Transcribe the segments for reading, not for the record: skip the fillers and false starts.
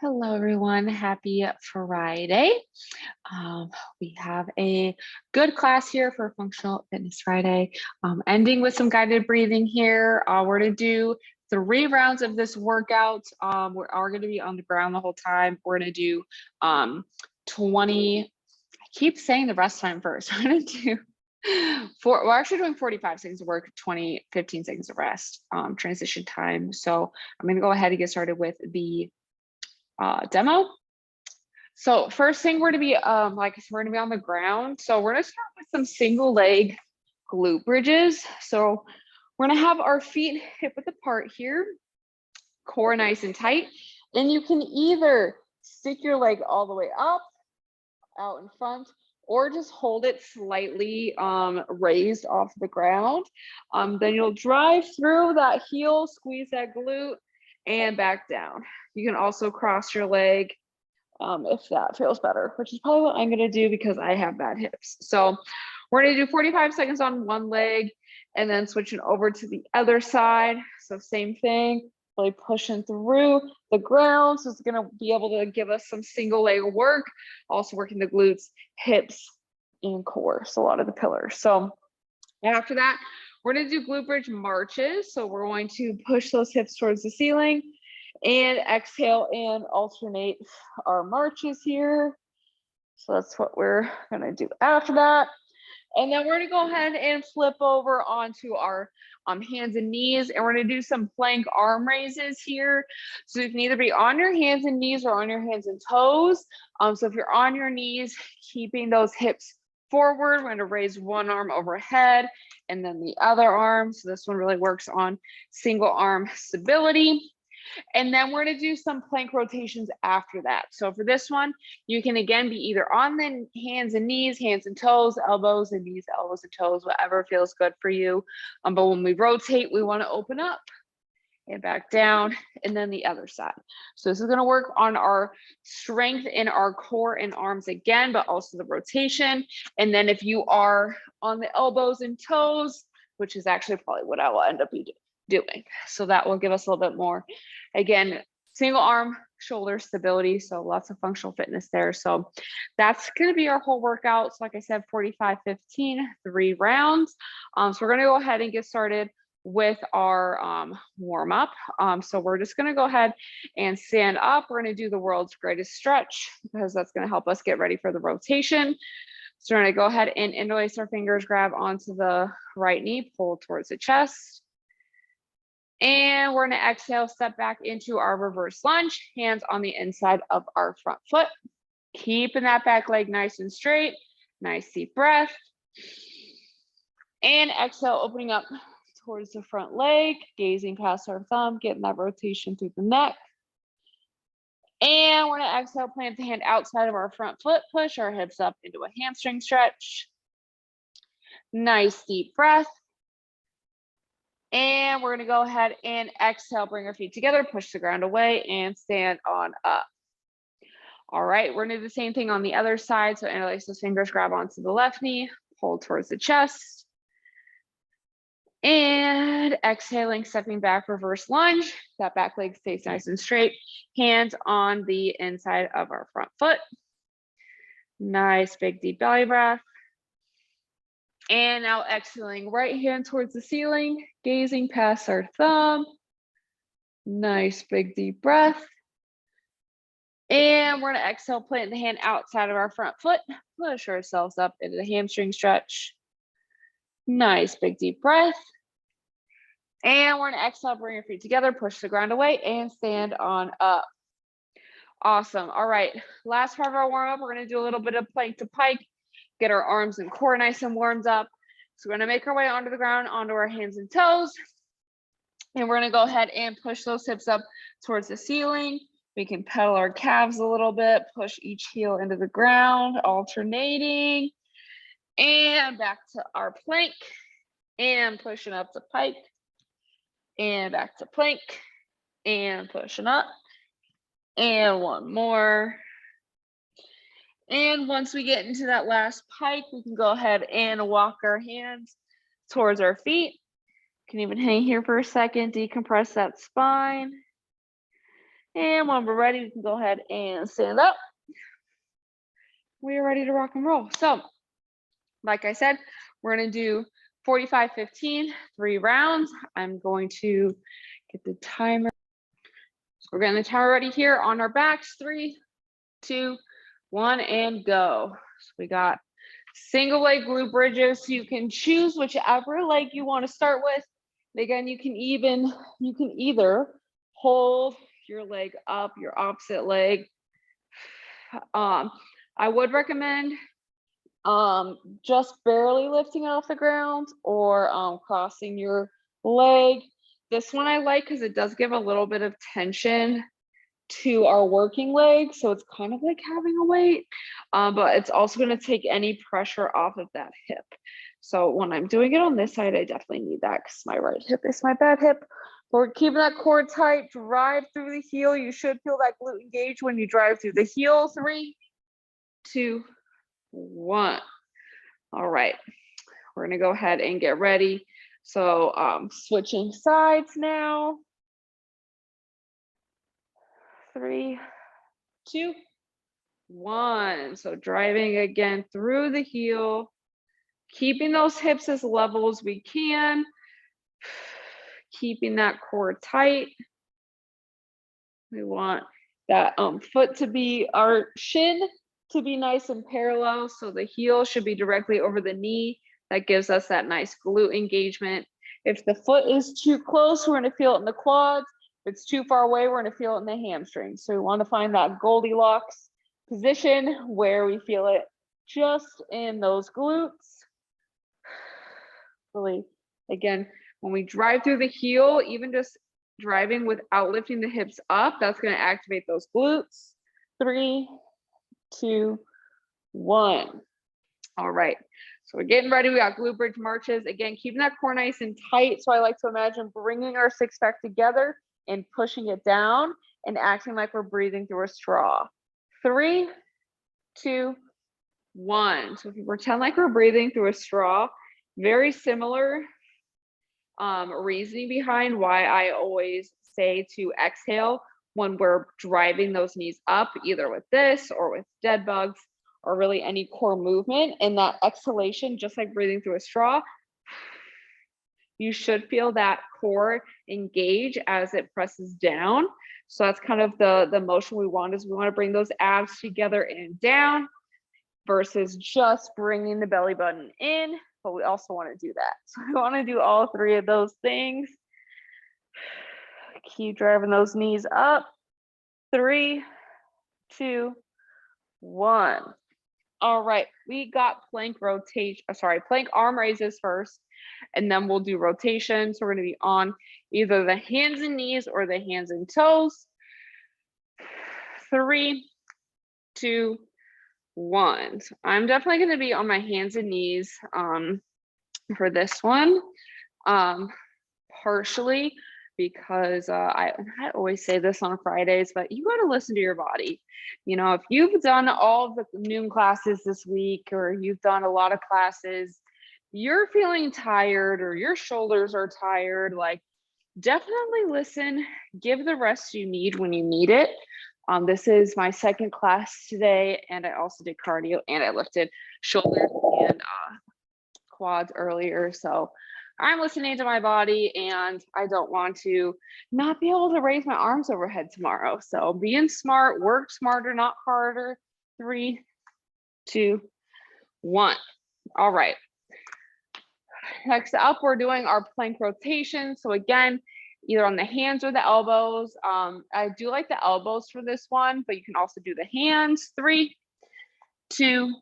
Hello, everyone. Happy Friday. Um, we have a good class here for Functional Fitness Friday, ending with some guided breathing here. We're going to do 3 rounds of this workout. We are going to be on the ground the whole time. We're going to do 20, I keep saying the rest time first. We're going to do we're actually doing 45 seconds of work, 15 seconds of rest, transition time. So I'm going to go ahead and get started with the demo. So first thing we're gonna be we're gonna be on the ground. So we're gonna start with some single leg glute bridges. So we're gonna have our feet hip width apart here, core nice and tight. And you can either stick your leg all the way up, out in front, or just hold it slightly raised off the ground. Then you'll drive through that heel, squeeze that glute, and back down. You can also cross your leg if that feels better, which is probably what I'm going to do because I have bad hips. So we're going to do 45 seconds on one leg and then switching over to the other side. So same thing, really pushing through the ground. So it's going to be able to give us some single leg work, also working the glutes, hips, and core. So a lot of the pillars. So after that, we're going to do glute bridge marches. So we're going to push those hips towards the ceiling and exhale and alternate our marches here. So that's what we're going to do after that. And then we're going to go ahead and flip over onto our hands and knees, and we're going to do some plank arm raises here. So you can either be on your hands and knees or on your hands and toes. So if you're on your knees, keeping those hips forward, we're going to raise one arm overhead and then the other arm. So this one really works on single arm stability. And then we're going to do some plank rotations after that. So for this one, you can again be either on the hands and knees, hands and toes, elbows and knees, elbows and toes, whatever feels good for you. But when we rotate, we want to open up and back down, and then the other side. So this is going to work on our strength in our core and arms again, but also the rotation. And then if you are on the elbows and toes, which is actually probably what I will end up doing. So that will give us a little bit more, again, single arm, shoulder stability. So lots of functional fitness there. So that's going to be our whole workout. So like I said, 45, 15, 3 rounds. So we're going to go ahead and get started with our warm up. So we're just going to go ahead and stand up. We're going to do the world's greatest stretch because that's going to help us get ready for the rotation. So we're going to go ahead and interlace our fingers, grab onto the right knee, pull towards the chest. And we're going to exhale, step back into our reverse lunge, hands on the inside of our front foot. Keeping that back leg nice and straight. Nice deep breath. And exhale, opening up towards the front leg, gazing past our thumb, getting that rotation through the neck. And we're going to exhale, plant the hand outside of our front foot, push our hips up into a hamstring stretch. Nice deep breath. And we're going to go ahead and exhale, bring our feet together, push the ground away, and stand on up. All right, we're going to do the same thing on the other side. So interlace those fingers, grab onto the left knee, pull towards the chest. And exhaling, stepping back, reverse lunge. That back leg stays nice and straight. Hands on the inside of our front foot. Nice, big, deep belly breath. And now exhaling, right hand towards the ceiling, gazing past our thumb. Nice, big, deep breath. And we're going to exhale, plant the hand outside of our front foot, push ourselves up into the hamstring stretch. Nice, big, deep breath. And we're going to exhale, bring your feet together, push the ground away, and stand on up. Awesome. All right, last part of our warm-up, we're going to do a little bit of plank to pike, get our arms and core nice and warmed up. So we're going to make our way onto the ground, onto our hands and toes. And we're going to go ahead and push those hips up towards the ceiling. We can pedal our calves a little bit, push each heel into the ground, alternating. And back to our plank. And pushing up to pike. And back to plank. And pushing up. And one more. And once we get into that last pike, we can go ahead and walk our hands towards our feet. You can even hang here for a second, decompress that spine. And when we're ready, we can go ahead and stand up. We are ready to rock and roll. So, like I said, we're going to do 45, 15, 3 rounds. I'm going to get the timer. So we're getting the timer ready here on our backs. 3, 2, 1, and go. So we got single leg glute bridges. So you can choose whichever leg you want to start with. And again, you can either hold your leg up, your opposite leg. I would recommend just barely lifting off the ground or crossing your leg. This one I like because it does give a little bit of tension to our working leg, so it's kind of like having a weight, but it's also going to take any pressure off of that hip. So when I'm doing it on this side, I definitely need that because my right hip is my bad hip. But we're keeping that core tight. Drive through the heel. You should feel that glute engage when you drive through the heel. 3, 2, 1. All right, we're going to go ahead and get ready. So switching sides now. 3, 2, 1. So driving again through the heel, keeping those hips as level as we can, keeping that core tight. We want that foot to be, our shin to be nice and parallel. So the heel should be directly over the knee. That gives us that nice glute engagement. If the foot is too close, we're going to feel it in the quads. If it's too far away, we're going to feel it in the hamstrings. So we want to find that Goldilocks position where we feel it just in those glutes. Really, again, when we drive through the heel, even just driving without lifting the hips up, that's going to activate those glutes. 3, 2, 1. All right. So we're getting ready. We got glute bridge marches. Again, keeping that core nice and tight. So I like to imagine bringing our six pack together and pushing it down and acting like we're breathing through a straw. 3, 2, 1. So if you pretend like we're breathing through a straw, very similar reasoning behind why I always say to exhale when we're driving those knees up, either with this or with dead bugs or really any core movement. And that exhalation, just like breathing through a straw, you should feel that core engage as it presses down. So that's kind of the motion we want, is we want to bring those abs together and down versus just bringing the belly button in, but we also want to do that. So we want to do all 3 of those things. Keep driving those knees up. 3, 2, 1. All right, we got plank rotation, plank arm raises first, and then we'll do rotation. So we're going to be on either the hands and knees or the hands and toes. 3, 2, 1. So I'm definitely going to be on my hands and knees for this one, partially because I always say this on Fridays, but you got to listen to your body. You know, if you've done all of the noon classes this week, or you've done a lot of classes, you're feeling tired or your shoulders are tired, like definitely listen, give the rest you need when you need it. This is my second class today, and I also did cardio and I lifted shoulders and quads earlier. So I'm listening to my body, and I don't want to not be able to raise my arms overhead tomorrow. So being smart, work smarter, not harder. 3, 2, 1. All right. Next up, we're doing our plank rotation. So again, either on the hands or the elbows. I do like the elbows for this one, but you can also do the hands. 3, 2,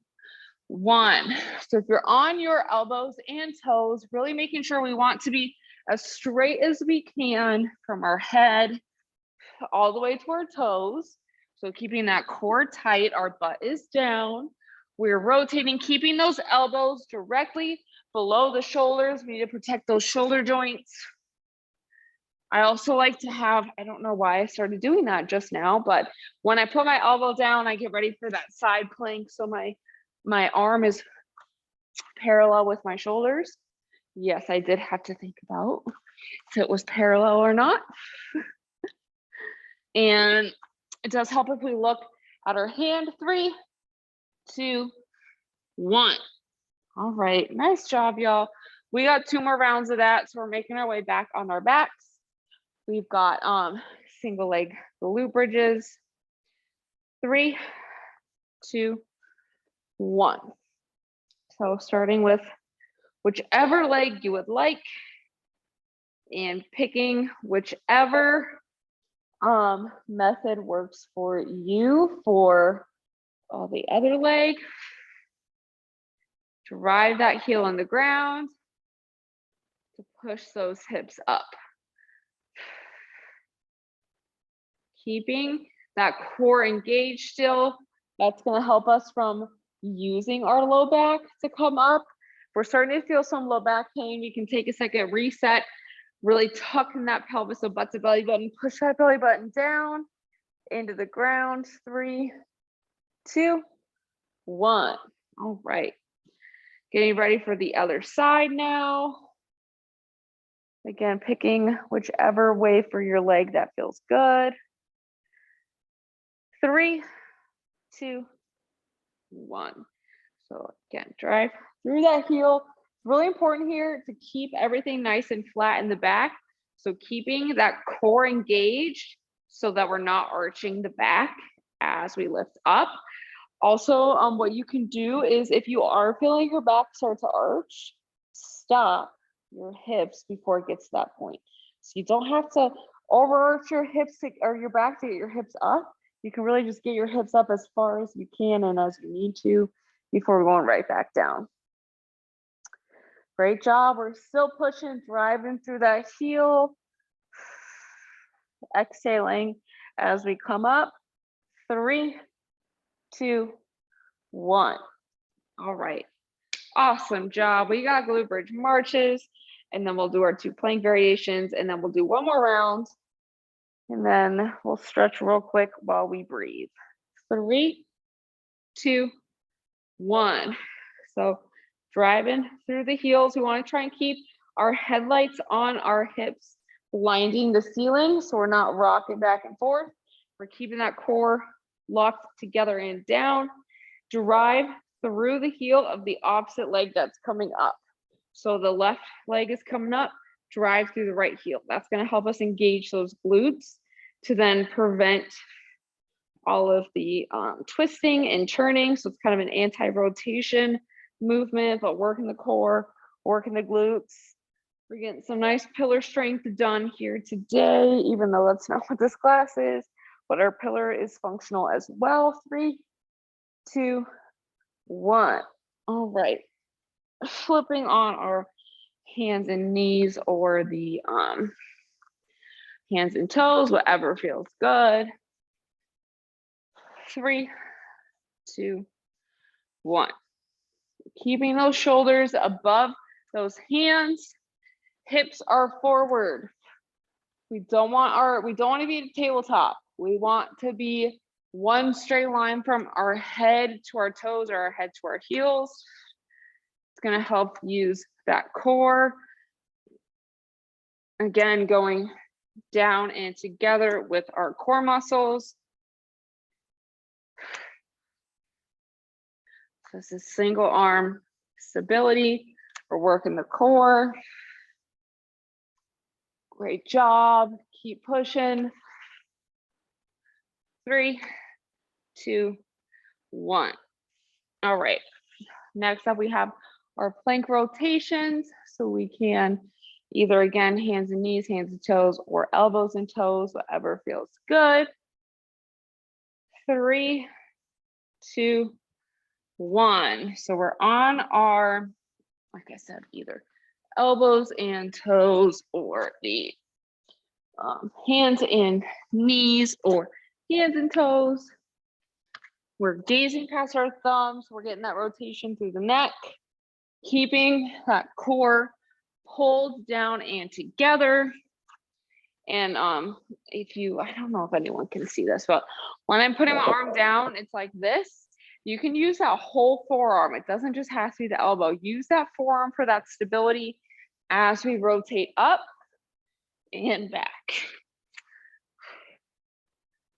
1. So if you're on your elbows and toes, really making sure we want to be as straight as we can from our head all the way to our toes. So keeping that core tight, our butt is down. We're rotating, keeping those elbows directly below the shoulders. We need to protect those shoulder joints. I also like to have, I don't know why I started doing that just now, but when I put my elbow down, I get ready for that side plank. So my arm is parallel with my shoulders. Yes, I did have to think about if it was parallel or not. And it does help if we look at our hand. 3, 2, 1. All right, nice job, y'all. We got 2 more rounds of that, so we're making our way back on our backs. We've got single leg glute bridges. 3, 2, 1. So starting with whichever leg you would like and picking whichever method works for you for the other leg. Drive that heel on the ground to push those hips up. Keeping that core engaged still. That's going to help us from using our low back to come up. If we're starting to feel some low back pain, we can take a second, reset, really tuck in that pelvis, so butt to belly button, push that belly button down into the ground. 3, 2, 1. All right. Getting ready for the other side now. Again, picking whichever way for your leg that feels good. 3, 2, 1. So again, drive through that heel. It's really important here to keep everything nice and flat in the back. So keeping that core engaged so that we're not arching the back as we lift up. Also, what you can do is if you are feeling your back start to arch, stop your hips before it gets to that point. So you don't have to overarch your hips or your back to get your hips up. You can really just get your hips up as far as you can and as you need to before going right back down. Great job. We're still pushing, driving through that heel. Exhaling as we come up. 3, 2, 1. All right. Awesome job. We got glute bridge marches, and then we'll do our 2 plank variations, and then we'll do 1 more round. And then we'll stretch real quick while we breathe. 3, 2, 1. So driving through the heels. We want to try and keep our headlights on our hips, blinding the ceiling so we're not rocking back and forth. We're keeping that core locked together and down. Drive through the heel of the opposite leg that's coming up. So the left leg is coming up, drive through the right heel. That's going to help us engage those glutes to then prevent all of the twisting and turning. So it's kind of an anti-rotation movement, but working the core, working the glutes. We're getting some nice pillar strength done here today, even though that's not what this class is, but our pillar is functional as well. 3, 2, 1. All right. Flipping on our hands and knees or the hands and toes, whatever feels good. 3, 2, 1. Keeping those shoulders above those hands. Hips are forward. We don't want to be at tabletop. We want to be one straight line from our head to our toes or our head to our heels. It's going to help use that core. Again, going down and together with our core muscles. So this is single arm stability. We're working the core. Great job. Keep pushing. 3, 2, 1. All right. Next up, we have our plank rotations. So we can either, again, hands and knees, hands and toes, or elbows and toes, whatever feels good. 3, 2, 1. So we're on our, like I said, either elbows and toes or the hands and knees or hands and toes. We're gazing past our thumbs. We're getting that rotation through the neck, keeping that core pulled down and together. And I don't know if anyone can see this, but when I'm putting my arm down, it's like this. You can use that whole forearm. It doesn't just have to be the elbow. Use that forearm for that stability as we rotate up and back.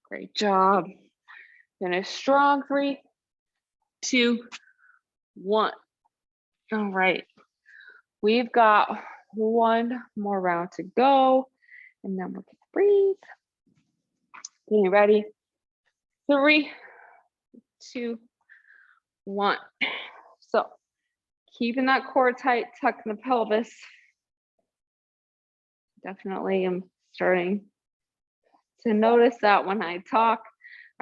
Great job. Finish strong. 3, 2, 1. All right. We've got one more round to go, and then we're gonna breathe. Getting ready. 3, 2, 1. So keeping that core tight, tucking the pelvis. Definitely am starting to notice that when I talk,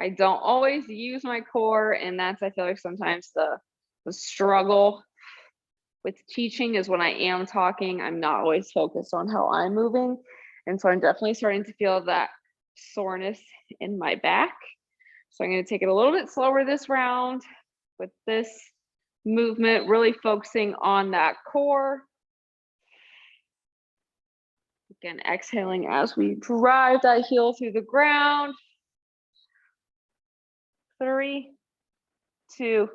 I don't always use my core, and that's, I feel like sometimes the struggle with teaching is when I am talking, I'm not always focused on how I'm moving. And so I'm definitely starting to feel that soreness in my back. So I'm going to take it a little bit slower this round with this movement, really focusing on that core. Again, exhaling as we drive that heel through the ground. 3, 2,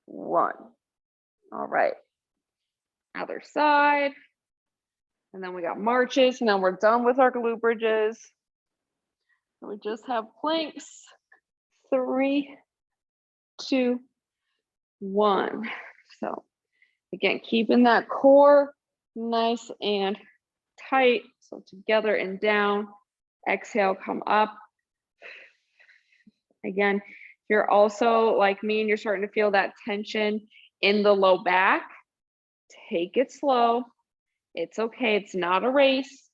1. All right. Other side. And then we got marches, and then we're done with our glute bridges. And we just have planks. 3, 2, 1. So again, keeping that core nice and tight. So together and down. Exhale, come up. Again, you're also like me and you're starting to feel that tension in the low back. Take it slow. It's okay. It's not a race.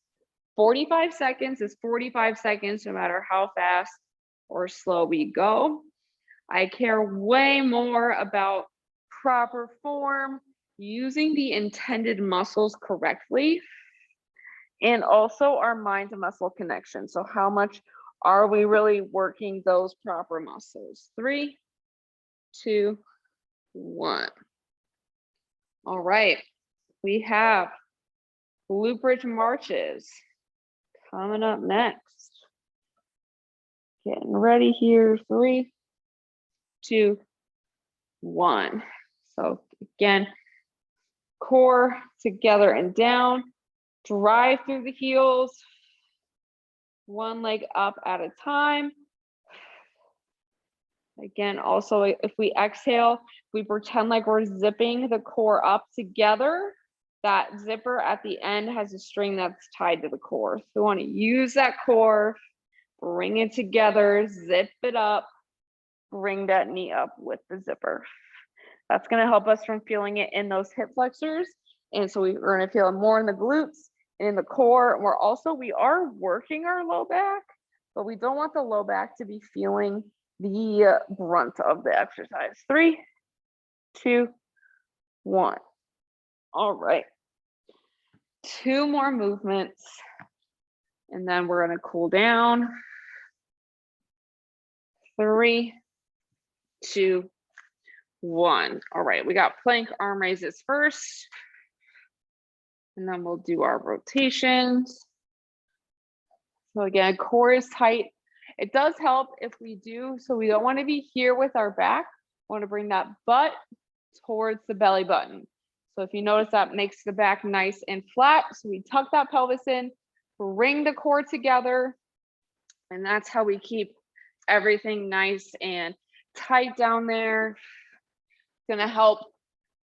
45 seconds is 45 seconds, no matter how fast or slow we go. I care way more about proper form, using the intended muscles correctly, and also our mind to muscle connection. So how much are we really working those proper muscles? 3, 2, 1. All right, we have glute bridge marches coming up next. Getting ready here. 3, 2, 1. So again, core together and down. Drive through the heels. One leg up at a time. Again, also, if we exhale, we pretend like we're zipping the core up together. That zipper at the end has a string that's tied to the core. So we want to use that core, bring it together, zip it up, bring that knee up with the zipper. That's going to help us from feeling it in those hip flexors. And so we're going to feel it more in the glutes and in the core. We are working our low back, but we don't want the low back to be feeling the brunt of the exercise. 3, 2, 1. All right. 2 more movements, and then we're going to cool down. 3, 2, 1. All right, we got plank arm raises first, and then we'll do our rotations. So again, core is tight. It does help if we do, so we don't want to be here with our back. We want to bring that butt towards the belly button. So if you notice, that makes the back nice and flat. So we tuck that pelvis in, bring the core together, and that's how we keep everything nice and tight down there. It's going to help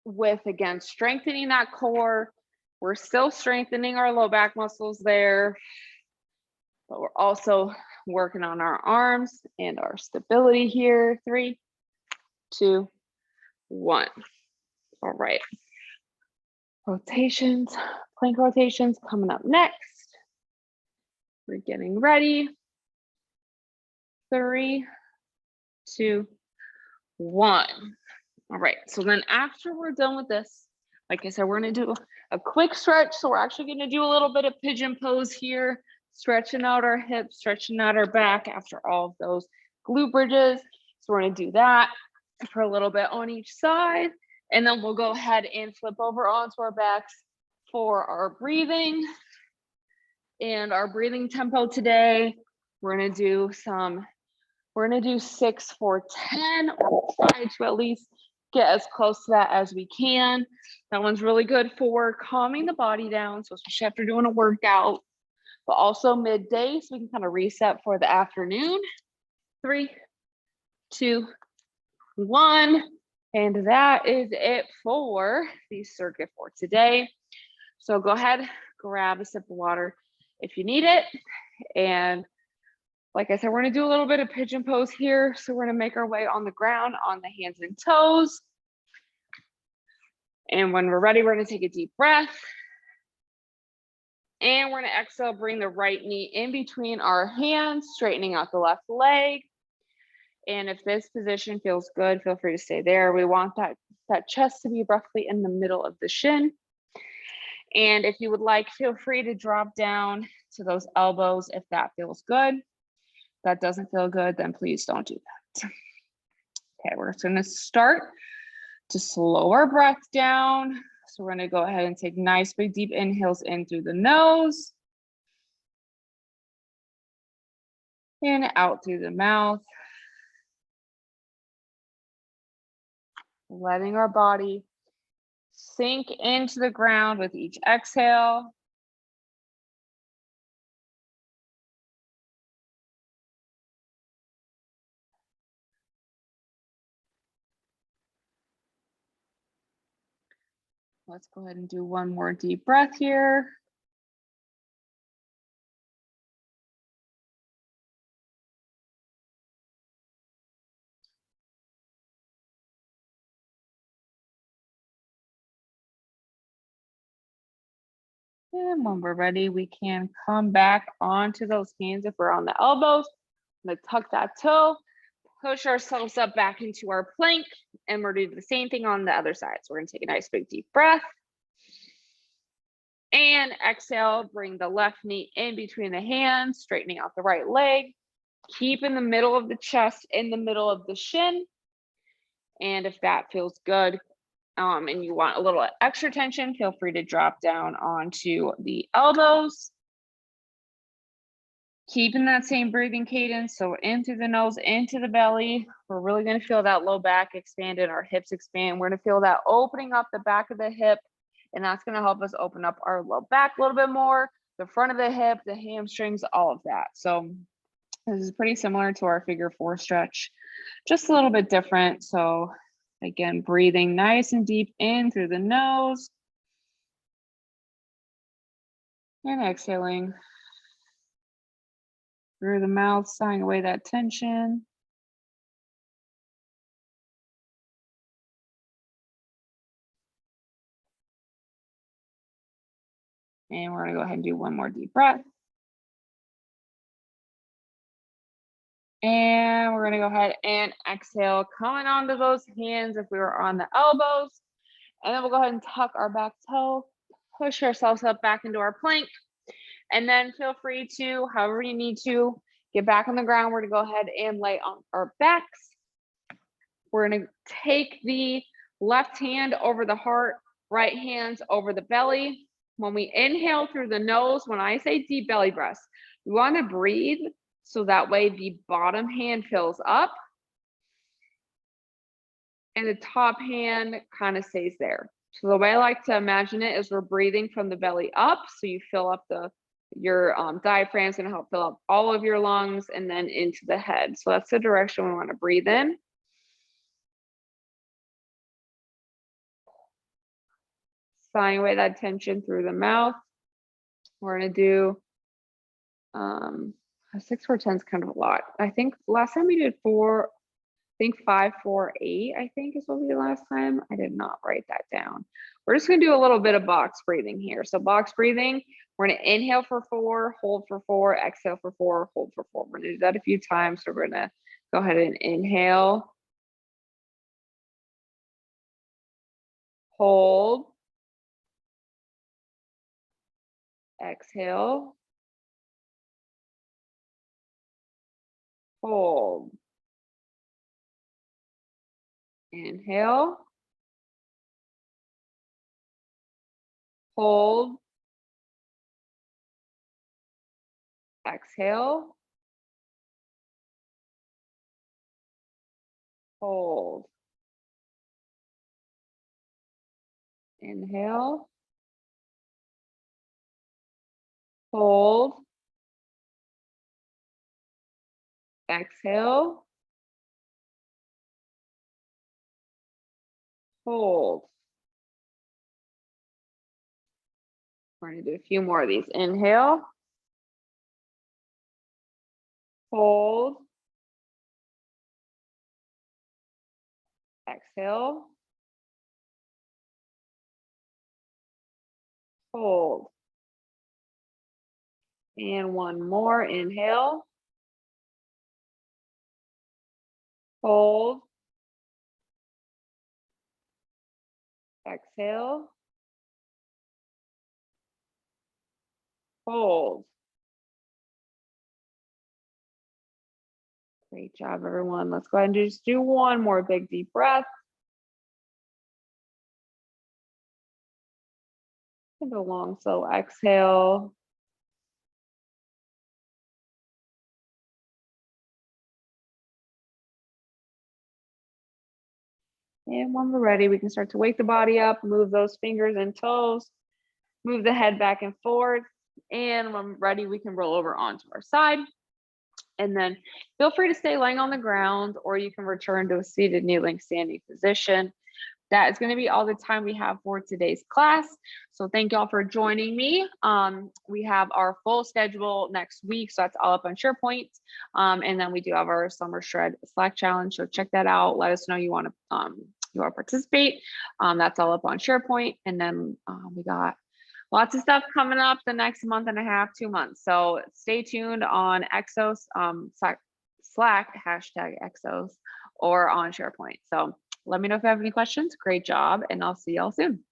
with, again, strengthening that core. We're still strengthening our low back muscles there, but we're also working on our arms and our stability here. 3, 2, 1. All right. Rotations, plank rotations coming up next. We're getting ready. 3, 2, 1. All right, so then after we're done with this, like I said, we're gonna do a quick stretch. So we're actually gonna do a little bit of pigeon pose here, stretching out our hips, stretching out our back after all of those glute bridges. So we're gonna do that for a little bit on each side. And then we'll go ahead and flip over onto our backs for our breathing. And our breathing tempo today, we're gonna do 6 for 10, or try to at least get as close to that as we can. That one's really good for calming the body down. So especially after doing a workout, but also midday, so we can kind of reset for the afternoon. 3, 2, 1. And that is it for the circuit for today. So go ahead, grab a sip of water if you need it. And like I said, we're gonna do a little bit of pigeon pose here. So we're gonna make our way on the ground on the hands and toes. And when we're ready, we're gonna take a deep breath. And we're gonna exhale, bring the right knee in between our hands, straightening out the left leg. And if this position feels good, feel free to stay there. We want that chest to be roughly in the middle of the shin. And if you would like, feel free to drop down to those elbows if that feels good. If that doesn't feel good, then please don't do that. Okay, we're just gonna start to slow our breath down. So we're gonna go ahead and take nice big deep inhales in through the nose. And out through the mouth. Letting our body sink into the ground with each exhale. Let's go ahead and do one more deep breath here. And when we're ready, we can come back onto those hands if we're on the elbows. I'm gonna tuck that toe, push ourselves up back into our plank, and we're doing the same thing on the other side. So we're gonna take a nice big deep breath. And exhale, bring the left knee in between the hands, straightening out the right leg. Keep in the middle of the chest, in the middle of the shin. And if that feels good, and you want a little extra tension, feel free to drop down onto the elbows. Keeping that same breathing cadence. So in through the nose, into the belly. We're really going to feel that low back expand and our hips expand. We're going to feel that opening up the back of the hip. And that's going to help us open up our low back a little bit more, the front of the hip, the hamstrings, all of that. So this is pretty similar to our figure 4 stretch, just a little bit different. So again, breathing nice and deep in through the nose and exhaling through the mouth, sighing away that tension. And we're gonna go ahead and do one more deep breath. And we're gonna go ahead and exhale, coming onto those hands if we were on the elbows. And then we'll go ahead and tuck our back toe, push ourselves up back into our plank. And then feel free to, however you need to, get back on the ground. We're gonna go ahead and lay on our backs. We're gonna take the left hand over the heart, right hands over the belly. When we inhale through the nose, when I say deep belly breaths, we wanna breathe so that way the bottom hand fills up and the top hand kind of stays there. So the way I like to imagine it is we're breathing from the belly up. So you fill up your diaphragm is going to help fill up all of your lungs and then into the head. So that's the direction we want to breathe in. Sighing away that tension through the mouth. We're going to do 6, 4, 10 is kind of a lot. I think last time we did 4, I think 5, 4, 8, I think is what we did last time. I did not write that down. We're just gonna do a little bit of box breathing here. So box breathing, we're gonna inhale for 4, hold for 4, exhale for 4, hold for 4. We're gonna do that a few times. So we're gonna go ahead and inhale, hold, exhale, hold, inhale, hold, exhale, hold, inhale, hold, Exhale. Hold. We're going to do a few more of these. Inhale. Hold. Exhale. Hold. And one more. Inhale. Hold. Exhale. Hold. Great job, everyone. Let's go ahead and just do one more big deep breath. And a long, slow exhale. And when we're ready, we can start to wake the body up, move those fingers and toes, move the head back and forth. And when ready, we can roll over onto our side. And then feel free to stay laying on the ground, or you can return to a seated, kneeling, standing position. That is going to be all the time we have for today's class. So thank y'all for joining me. We have our full schedule next week, so that's all up on SharePoint. And then we do have our summer shred Slack challenge. So check that out. Let us know you want to participate. That's all up on SharePoint. And then we got lots of stuff coming up the next month and a half, 2 months. So stay tuned on Exos, Slack, #Exos, or on SharePoint. So let me know if you have any questions. Great job, and I'll see y'all soon.